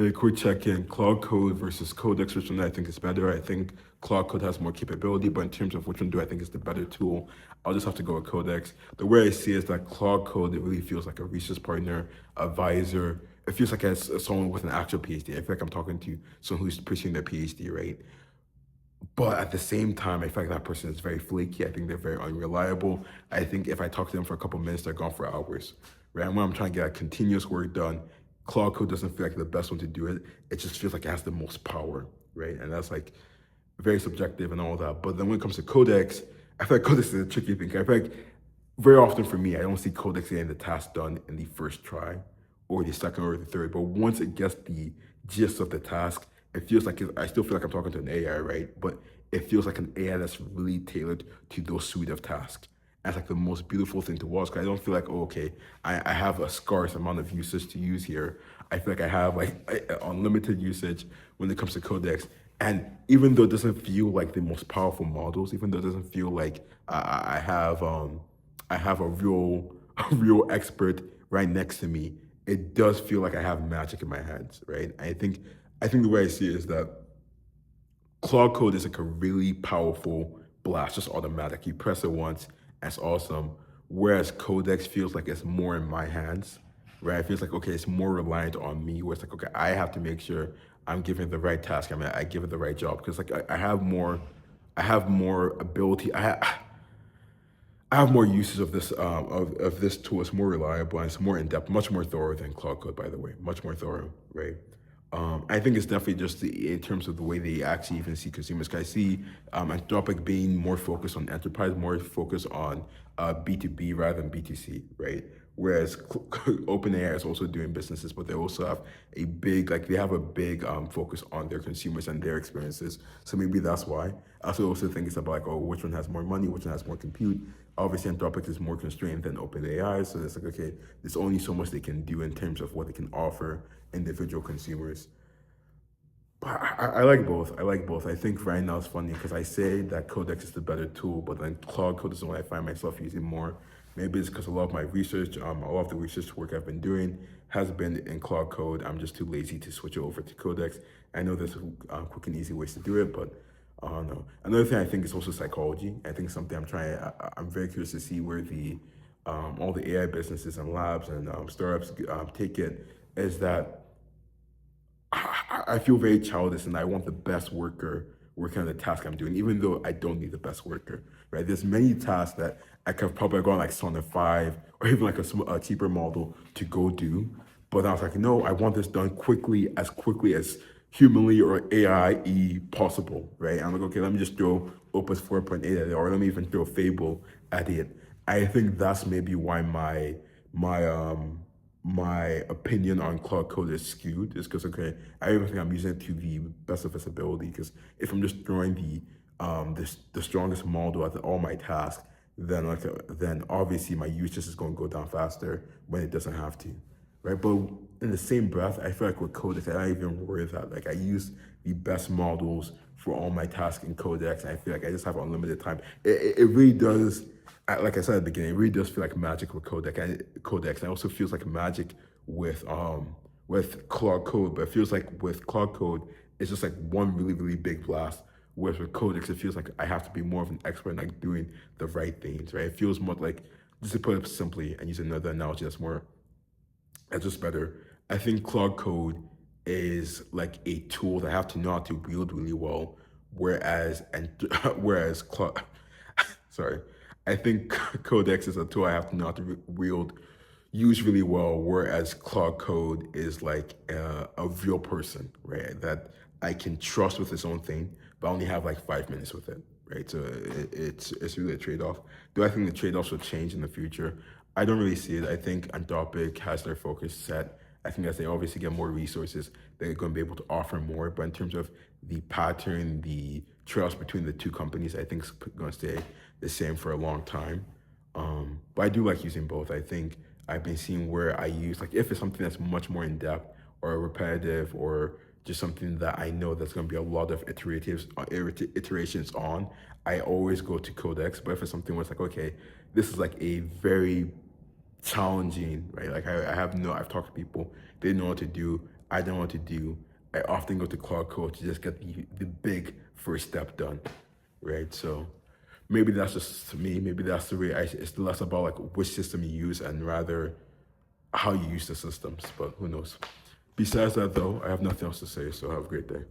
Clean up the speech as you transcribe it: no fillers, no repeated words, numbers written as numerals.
A quick check-in, Claude Code versus Codex, which one I think is better. I think Claude Code has more capability, but in terms of which one do I think is the better tool, I'll just have to go with Codex. The way I see it is that Claude Code, it really feels like a research partner, advisor. It feels like as someone with an actual PhD. I feel like I'm talking to someone who's pursuing their PhD, right? But at the same time, I feel like that person is very flaky. I think they're very unreliable. I think if I talk to them for a couple minutes, they're gone for hours. Right? And when I'm trying to get continuous work done, Claude Code doesn't feel like the best one to do it. It just feels like it has the most power, right? And that's like very subjective and all that. But then when it comes to Codex, I feel like Codex is a tricky thing. I feel like very often for me, I don't see Codex getting the task done in the first try or the second or the third. But once it gets the gist of the task, it feels like I still feel like I'm talking to an AI, right? But it feels like an AI that's really tailored to those suite of tasks. That's like the most beautiful thing to watch. Cause I don't feel like, oh, okay, I have a scarce amount of usage to use here. I feel like I have like unlimited usage when it comes to Codex. And even though it doesn't feel like the most powerful models, even though it doesn't feel like I have a real a real expert right next to me, it does feel like I have magic in my hands, right? I think the way I see it is that Claude Code is like a really powerful blast, just automatic. You press it once, that's awesome. Whereas Codex feels like it's more in my hands, right? It feels like, okay, it's more reliant on me, where it's like, okay, I have to make sure I'm giving it the right task. I mean, I give it the right job because like I have more ability. I have more uses of this of this tool. It's more reliable and it's more in depth, much more thorough than Cloud Code, by the way, much more thorough, right? I think it's definitely just in terms of the way they actually even see consumers. 'Cause I see Anthropic being more focused on enterprise, more focused on B2B rather than B2C, right? Whereas OpenAI is also doing businesses, but they also have a big, like they have a big focus on their consumers and their experiences. So maybe that's why. I also think it's about like, oh, which one has more money, which one has more compute. Obviously, Anthropic is more constrained than OpenAI, so it's like, okay, there's only so much they can do in terms of what they can offer individual consumers. But I like both. I like both. I think right now it's funny because I say that Codex is the better tool, but then Claude Code is the one I find myself using more. Maybe it's because a lot of my research, a lot of the research work I've been doing has been in Claude Code. I'm just too lazy to switch it over to Codex. I know there's quick and easy ways to do it, but I don't know. Another thing I think is also psychology. I think something I'm very curious to see where the all the AI businesses and labs and startups take it. Is that I feel very childish and I want the best worker working on the task I'm doing, even though I don't need the best worker, right? There's many tasks that I could probably go on like Sonnet 5 or even like a cheaper model to go do. But I was like, no, I want this done quickly as humanly or AI possible, right? I'm like, okay, let me just throw Opus 4.8 at it, or let me even throw Fable at it. I think that's maybe why my my opinion on Cloud Code is skewed. Is because okay, I even think I'm using it to the best of its ability. Because if I'm just throwing the strongest model at all my tasks, then then obviously my use just is going to go down faster when it doesn't have to, right? But in the same breath, I feel like with Codex, I don't even worry that like I use the best models for all my tasks in Codex, and I feel like I just have unlimited time. It really does. Like I said at the beginning, it really does feel like magic with Codex. And it also feels like magic with Claude Code, but it feels like with Claude Code, it's just like one really big blast. Whereas with Codex, it feels like I have to be more of an expert in like doing the right things, right? It feels more like, just to put it simply and use another analogy that's just better. I think Claude Code is like a tool that I have to know how to wield really well, whereas Claude, sorry, I think Codex is a tool I have to know how to use really well, whereas Claude Code is like a real person, right? That I can trust with his own thing, but I only have like 5 minutes with it, right? So it's really a trade off. Do I think the trade offs will change in the future? I don't really see it. I think Anthropic has their focus set. I think as they obviously get more resources, they're going to be able to offer more. But in terms of the pattern, the trade-offs between the two companies, I think it's going to stay the same for a long time. But I do like using both. I think I've been seeing where I use, like if it's something that's much more in depth or repetitive or just something that I know that's going to be a lot of iterations on, I always go to Codex. But if it's something where it's like, okay, this is like a very challenging, right? Like I've talked to people, they know what to do. I don't know what to do, I often go to Claude Code to just get the big first step done, right? So maybe that's just me. Maybe that's the way it's less about like which system you use and rather how you use the systems, but who knows? Besides that, though, I have nothing else to say, so have a great day.